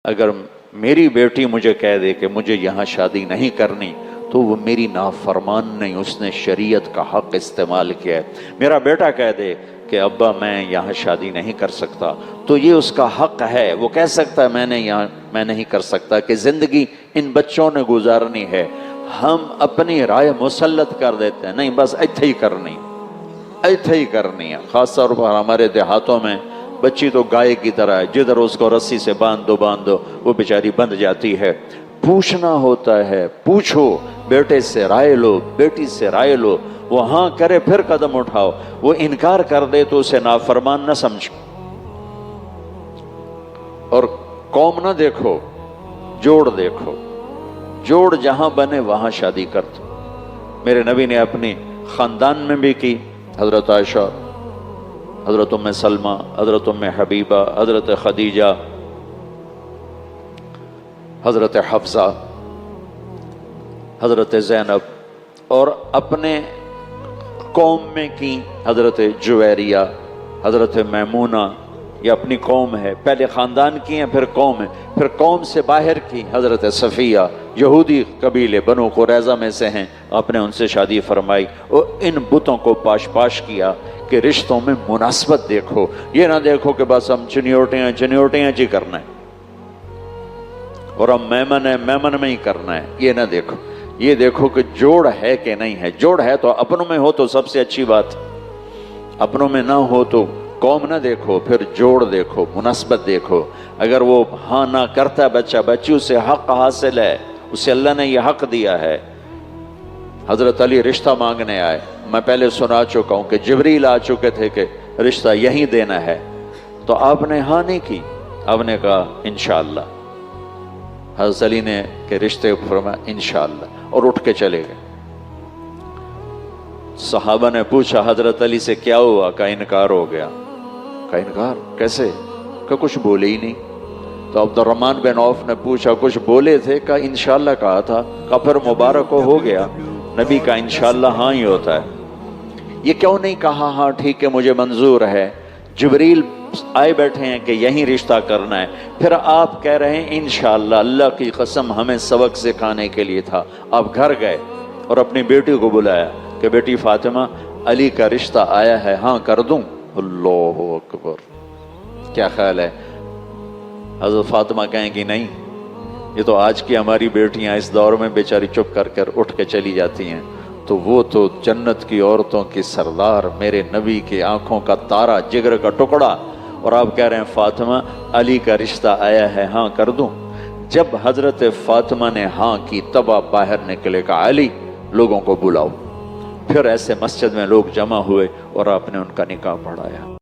اگر میری بیٹی مجھے کہہ دے کہ مجھے یہاں شادی نہیں کرنی تو وہ میری نافرمان نہیں، اس نے شریعت کا حق استعمال کیا ہے۔ میرا بیٹا کہہ دے کہ ابا میں یہاں شادی نہیں کر سکتا تو یہ اس کا حق ہے، وہ کہہ سکتا ہے میں نہیں کر سکتا، کہ زندگی ان بچوں نے گزارنی ہے۔ ہم اپنی رائے مسلط کر دیتے ہیں، نہیں بس ایتھے ہی کرنی ہے۔ خاص طور پر ہمارے دیہاتوں میں بچی تو گائے کی طرح ہے، جدھر اس کو رسی سے باندھ دو وہ بیچاری بندھ جاتی ہے۔ پوچھنا ہوتا ہے، پوچھو، بیٹے سے رائے لو، بیٹی سے رائے لو، وہ ہاں کرے پھر قدم اٹھاؤ، وہ انکار کر دے تو اسے نافرمان نہ سمجھو۔ اور قوم نہ دیکھو، جوڑ دیکھو، جوڑ جہاں بنے وہاں شادی کر دو۔ میرے نبی نے اپنی خاندان میں بھی کی، حضرت عائشہ، حضرت ام سلمہ، حضرت ام حبیبہ، حضرت خدیجہ، حضرت حفصہ، حضرت زینب، اور اپنے قوم میں کی حضرت جویریہ، حضرت میمونہ، یہ اپنی قوم ہے، پہلے خاندان کی ہیں پھر قوم ہے، پھر قوم سے باہر کی حضرت صفیہ، یہودی قبیلے بنو قریظہ میں سے ہیں، آپ نے ان سے شادی فرمائی، اور ان بتوں کو پاش کیا کہ رشتوں میں مناسبت دیکھو، یہ نہ دیکھو کہ بس ہم چنیوٹیاں جی کرنا ہے اور ہم میمن میں ہی کرنا ہے، یہ نہ دیکھو، یہ دیکھو کہ جوڑ ہے کہ نہیں ہے۔ جوڑ ہے تو اپنوں میں ہو تو سب سے اچھی بات، اپنوں میں نہ ہو تو قوم نہ دیکھو، پھر جوڑ دیکھو، مناسبت دیکھو۔ اگر وہ ہاں نہ کرتا ہے بچہ، بچی اسے حق حاصل ہے، اسے اللہ نے یہ حق دیا ہے۔ حضرت علی رشتہ مانگنے آئے، میں پہلے سنا چکا ہوں کہ جبریل آ چکے تھے کہ رشتہ یہیں دینا ہے، تو آپ نے ہاں نہیں کی، آپ نے کہا انشاءاللہ۔ حضرت علی نے کہ رشتے فرمایا انشاءاللہ، اور اٹھ کے چلے گئے۔ صحابہ نے پوچھا حضرت علی سے کیا ہوا؟ کہا انکار ہو گیا۔ کہا انکار کیسے؟ کہ کچھ بولے ہی نہیں۔ تو عبد الرحمن بن عوف نے پوچھا کچھ بولے تھے؟ کہا انشاءاللہ کہا تھا۔ کہا پھر مبارک ہو گیا۔ نبی کا انشاءاللہ ہاں ہی ہوتا ہے۔ یہ کیوں نہیں کہا ہاں ٹھیک ہے مجھے منظور ہے؟ جبریل آئے بیٹھے ہیں کہ یہیں رشتہ کرنا ہے، پھر آپ کہہ رہے ہیں انشاءاللہ، اللہ کی قسم ہمیں سبق سکھانے کے لیے تھا۔ آپ گھر گئے اور اپنی بیٹی کو بلایا کہ بیٹی فاطمہ، علی کا رشتہ آیا ہے، ہاں کر دوں؟ اللہ اکبر، کیا خیال ہے؟ حضرت فاطمہ کہیں کہ نہیں، یہ تو آج کی ہماری بیٹیاں اس دور میں بیچاری چپ کر اٹھ کے چلی جاتی ہیں، تو وہ تو جنت کی عورتوں کی سردار، میرے نبی کی آنکھوں کا تارا، جگر کا ٹکڑا، اور آپ کہہ رہے ہیں فاطمہ علی کا رشتہ آیا ہے، ہاں کر دوں؟ جب حضرت فاطمہ نے ہاں کی تب آپ باہر نکلے، کہا علی لوگوں کو بلاؤ۔ پھر ایسے مسجد میں لوگ جمع ہوئے اور آپ نے ان کا نکاح پڑھایا۔